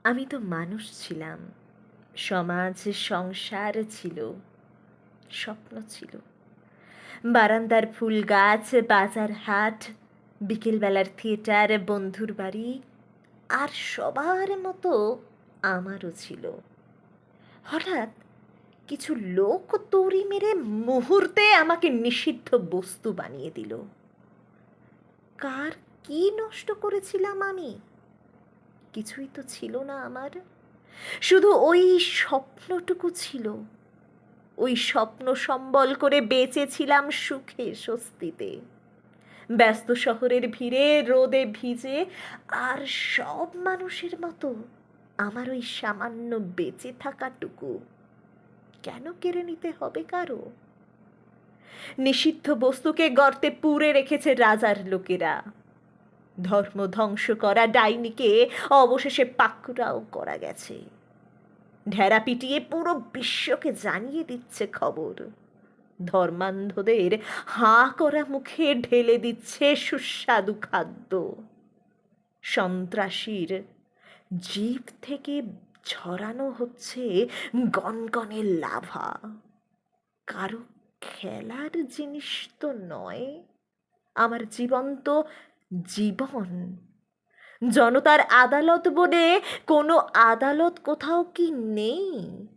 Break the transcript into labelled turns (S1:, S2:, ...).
S1: আমি তো মানুষ ছিলাম, সমাজ সংসার ছিল, স্বপ্ন ছিল। বারান্দার ফুল গাছ, বাজার হাট, বিকেলবেলার থিয়েটার, বন্ধুর বাড়ি, আর সবার মতো আমারও ছিল। হঠাৎ কিছু লোক তড়ি মেরে মুহূর্তে আমাকে নিষিদ্ধ বস্তু বানিয়ে দিল। কার কি নষ্ট করেছিলাম আমি? কিছুই তো ছিল না আমার, শুধু ওই স্বপ্নটুকু ছিল। ওই স্বপ্ন সম্বল করে বেঁচেছিলাম সুখে স্বস্তিতে, ব্যস্ত শহরের ভিড়ে, রোদে ভিজে। আর সব মানুষের মতো আমার ওই সামান্য বেঁচে থাকাটুকু কেন কেড়ে নিতে হবে কারো? নিষিদ্ধ বস্তুকে গর্তে পুরে রেখেছে রাজার লোকেরা। ধর্ম ধ্বংস করা ডাইনিকে অবশেষে পাকড়াও করা গেছে। ঢেরা পিটিয়ে পুরো বিশ্বকে জানিয়ে দিচ্ছে খবর। ধর্মান্ধদের হাঁ করা মুখে ঢেলে দিচ্ছে সুস্বাদু খাদ্য। সন্ত্রাসীর জিভ থেকে ঝরানো হচ্ছে গনগনে লাভা। কারো খেলার জিনিস তো নয় আমার জীবন, তো জীবন। জনতার আদালত বলে কোনো আদালত কোথাও কি নেই?